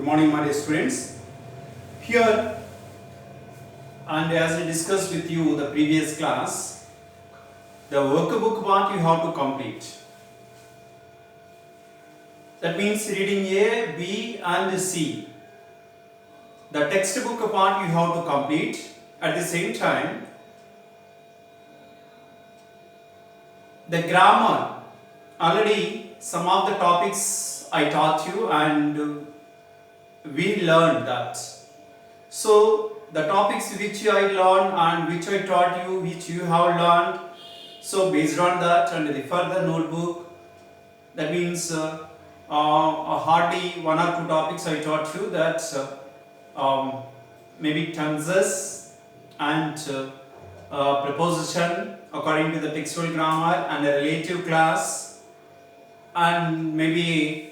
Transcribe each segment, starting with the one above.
Good morning, my dear students. Here, and as I discussed with you the previous class, the workbook part you have to complete. That means reading A, B, and C. The textbook part you have to complete. At the same time, the grammar. Already some of the topics I taught you and we learned that. So the topics which I learned and which I taught you, which you have learned, so based on that and the further notebook, that means hardly one or two topics I taught you, that maybe tenses and preposition according to the textual grammar and a relative class, and maybe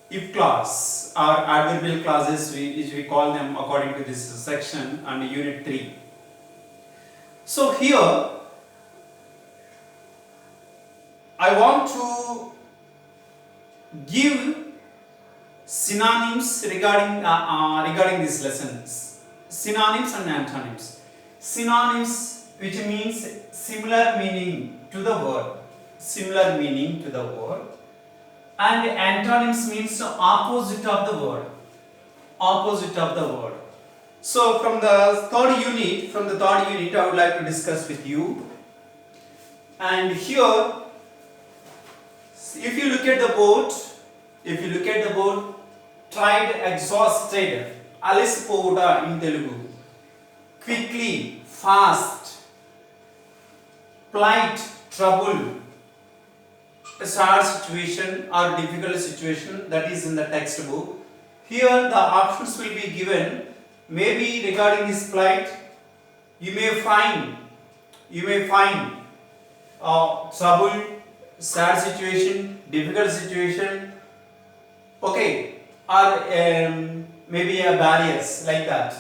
if class or adverbial clauses which we call them according to this section and unit 3. So here I want to give synonyms regarding these lessons. Synonyms and antonyms. Synonyms, which means similar meaning to the word. Similar meaning to the word. And antonyms means opposite of the word. Opposite of the word. So from the third unit, I would like to discuss with you. And here, if you look at the board, tried, exhausted, alisipovuda in Telugu, quickly, fast, plight, trouble, a sad situation or difficult situation, that is in the textbook. Here the options will be given. Maybe regarding this plight, you may find trouble, sad situation, difficult situation, okay, or maybe a barriers like that.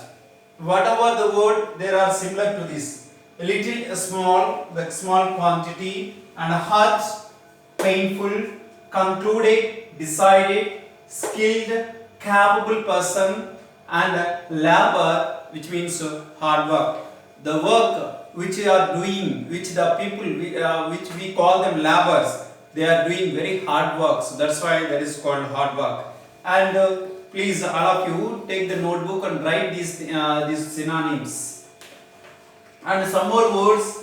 Whatever the word, there are similar to this. A little, a small, the small quantity, and a hurt, painful, concluded, decided, skilled, capable person, and labor, which means hard work. The work which you are doing, which the people, which we call them laborers, they are doing very hard work. So that's why that is called hard work. And please, all of you, take the notebook and write these synonyms. And some more words.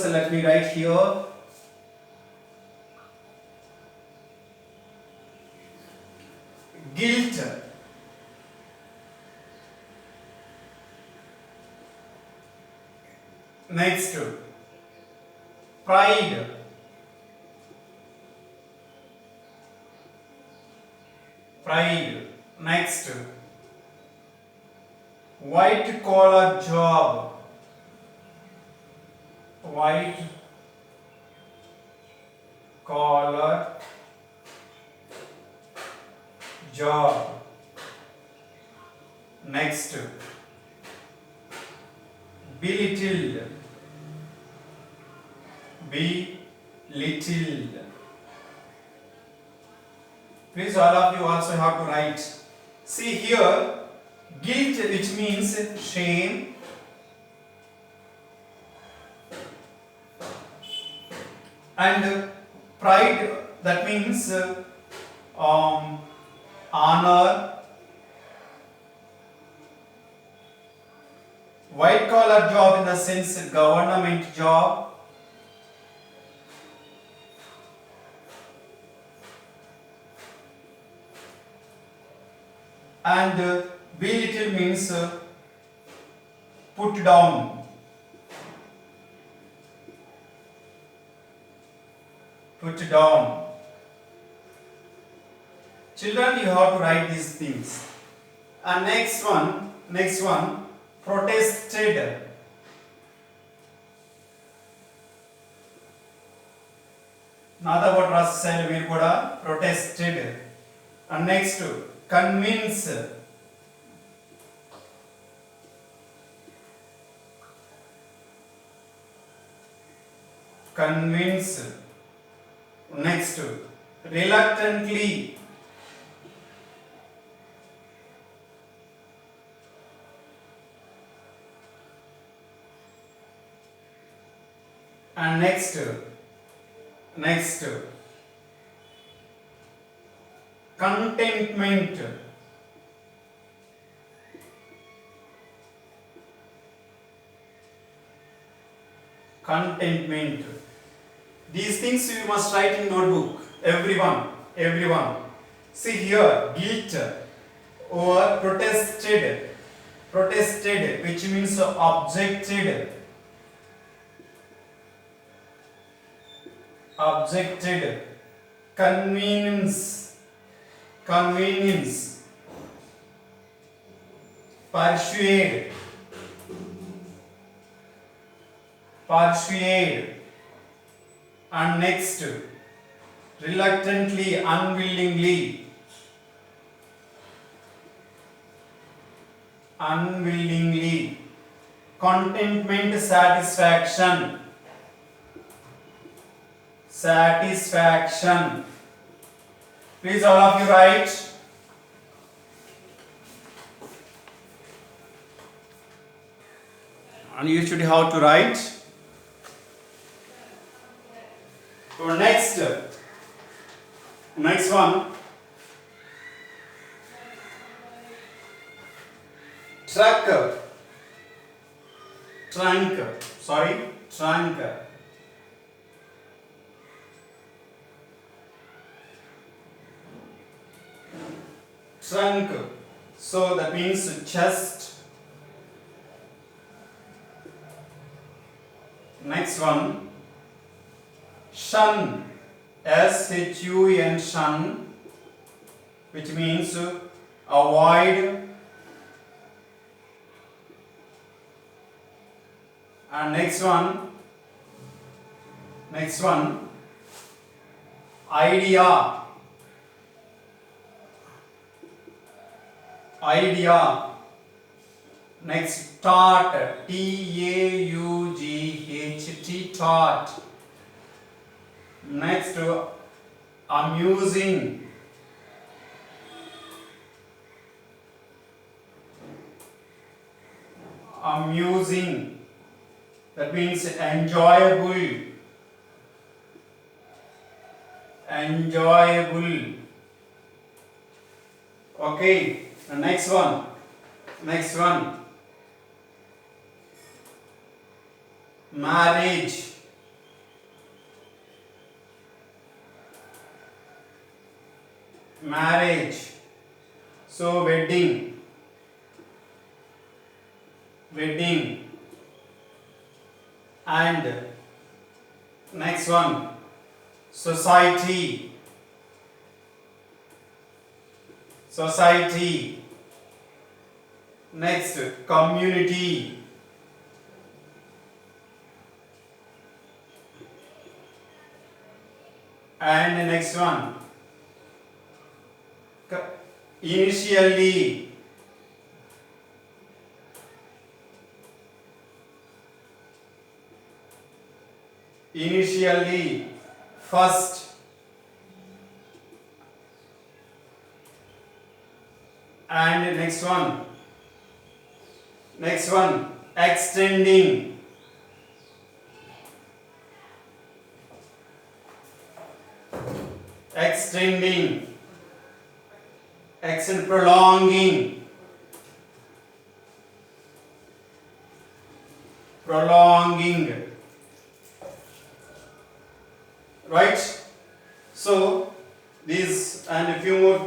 Let me write here. Guilt, next, pride, next, white collar job, white collar job, next, belittled, please all of you also have to write. See here, guilt, which means shame, and pride, that means honor. White collar job in the sense government job. And belittle means put down. Put down. Children, you have to write these things. And next one, protested. Nada రాసేసారు మీరు కూడా, protested. And next, convince. Next, reluctantly. And next contentment. Contentment. These things you must write in notebook. Everyone. See here, guilt or protested, which means objected. Convenience. Persuade. And next, reluctantly, unwillingly. Contentment, satisfaction. Please all of you write. And you should have to write. So next one, trunk. So that means chest. Next one, shun. SHUN, shun, which means avoid. And next one, idea. Next, taught. TAUGHT, taught. Next, amusing. That means enjoyable. Okay. The next one. Marriage. So wedding. And next one, society. Next, community. And next one, initially. First. And next one, extending. Prolonging. Right? So these and a few more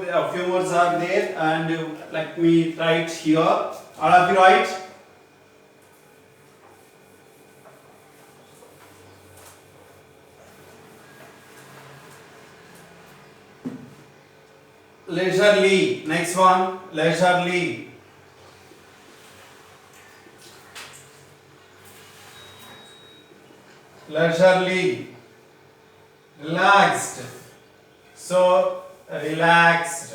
are there, and let me write here. All of you write. Leisurely. Next one, leisurely. Relaxed. So relaxed.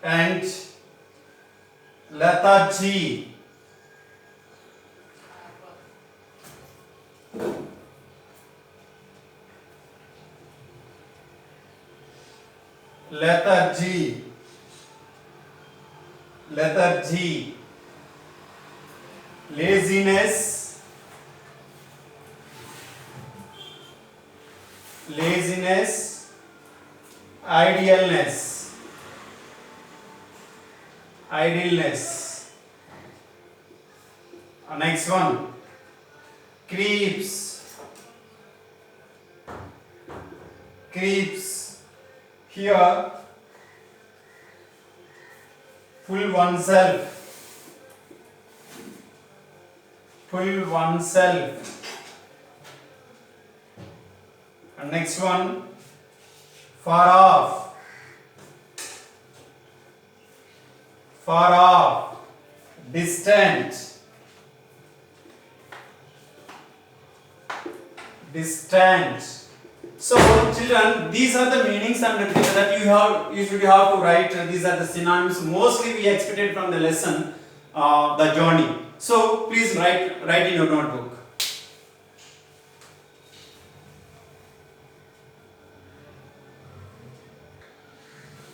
And lethargy. Laziness. laziness, idleness, idleness. Next one, creeps, creeps. Here, fool oneself, fool oneself. And next one, far off, far off, distant, distant. So children, these are the meanings and that you should have to write. These are the synonyms. Mostly we expected from the lesson, the journey. So please write in your notebook.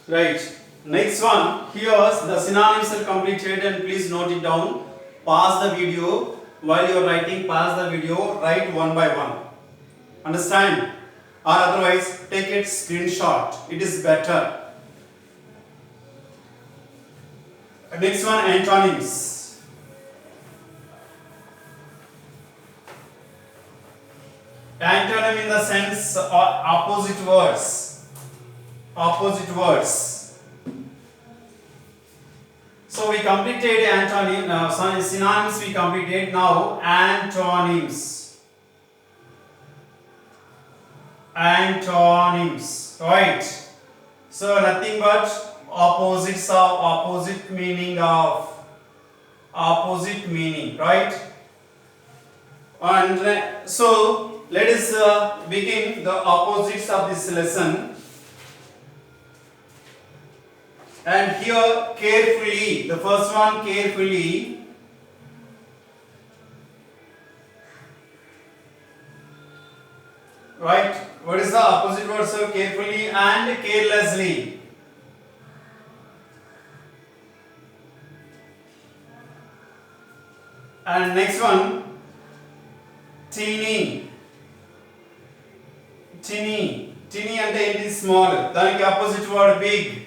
Right. Next one. Here the synonyms are completed and please note it down. Pause the video. While you are writing, pause the video. Write one by one. Understand? Or otherwise, take it screenshot. It is better. Next one, antonyms. Antonym in the sense opposite words. Opposite words. So we completed antonym, synonyms we completed. Now antonyms. Antonyms, right? So nothing but opposites of opposite meaning, right? And so let us begin the opposites of this lesson. And here carefully, the first one, carefully. Right? What is the opposite word? So carefully and carelessly. And next one, teeny. Teeny. Teeny and it is small. The opposite word big.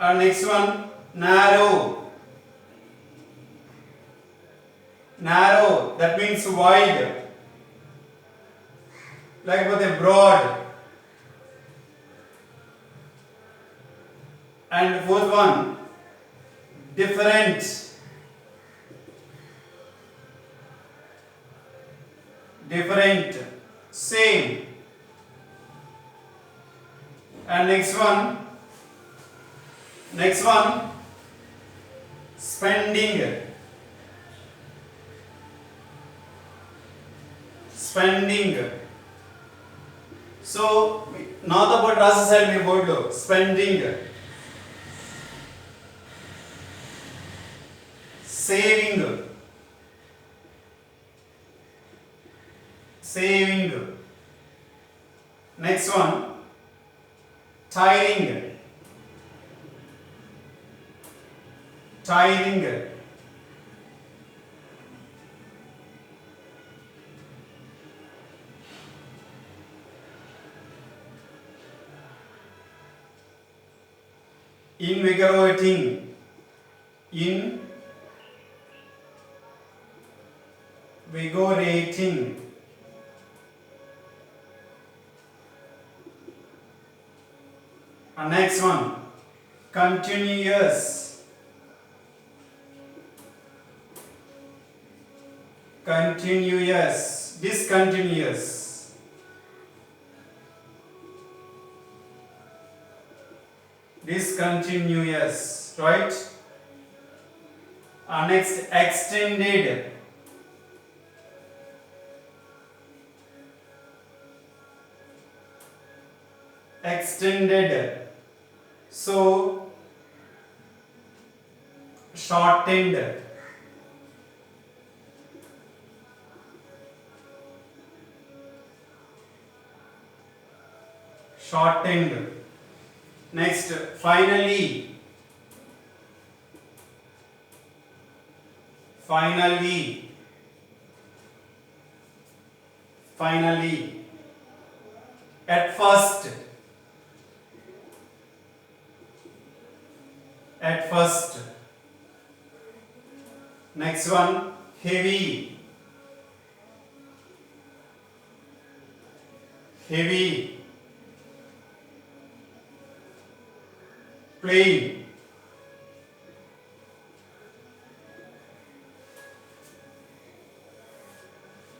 And next one, narrow. Narrow, that means wide. Like about a broad. And fourth one, different. Different, same. And next one, spending. Spending. So now the word rasa side me board lo spending, saving, saving. Next one, tiring, tiring. Invigorating, invigorating. And next one, continuous, continuous, discontinuous. Discontinuous, right? Next, extended. Extended. So, shortened. Shortened. Next, finally. Finally. finally, at first, at first. Next one, heavy, heavy, plain,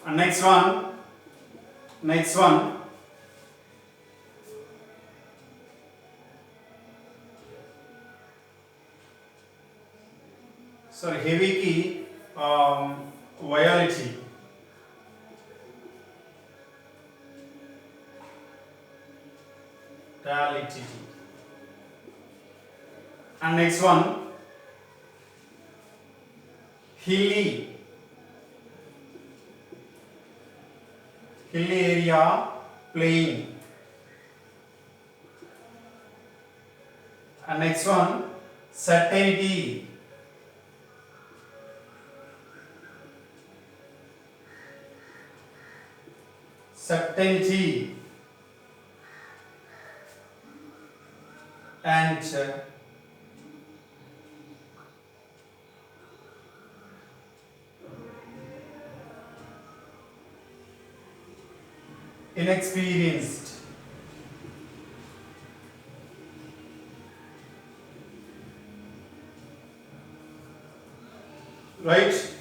and next one, sorry, heavy ki volatility, and next one, hilly, hilly area, plain, and next one, certainty, certainty, and inexperienced, right?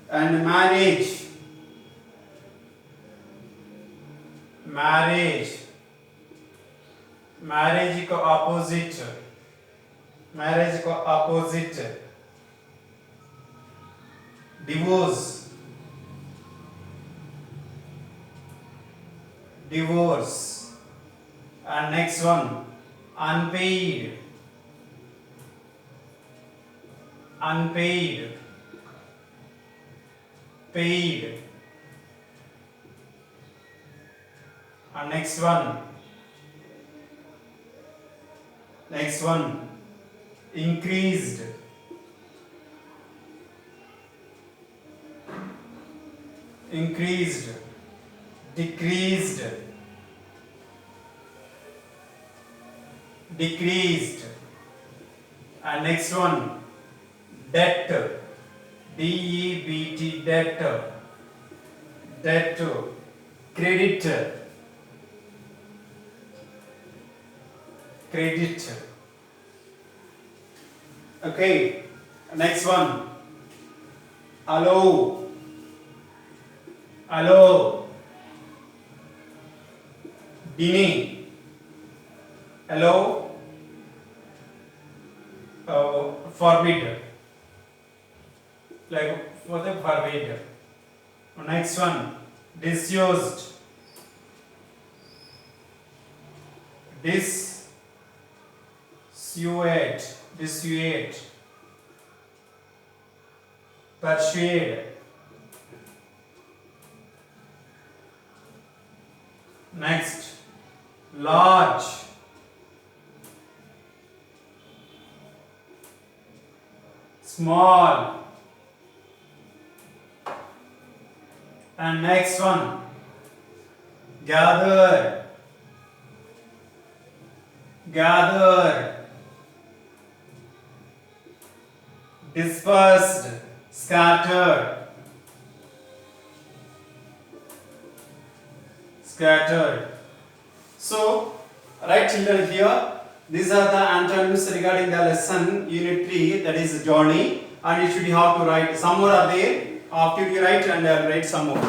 And marriage, marriage, marriage को opposite, marriage को opposite, divorce, divorce, and next one, unpaid, unpaid, paid, and next one, increased, increased, decreased, decreased, and next one, debt, DEBT, debt, debt, credit, credit. Okay, next one, allow, allow, deny, allow, forbid, like for the forbid. Next one, disused, dissuade, dissuade, persuade. Next, large, small, and next one, gather, gather, dispersed, scattered, scattered. So, right children, here these are the antonyms regarding the lesson unit 3, that is journey, and you should have to write. Some more are there. After you write, and I will write some more.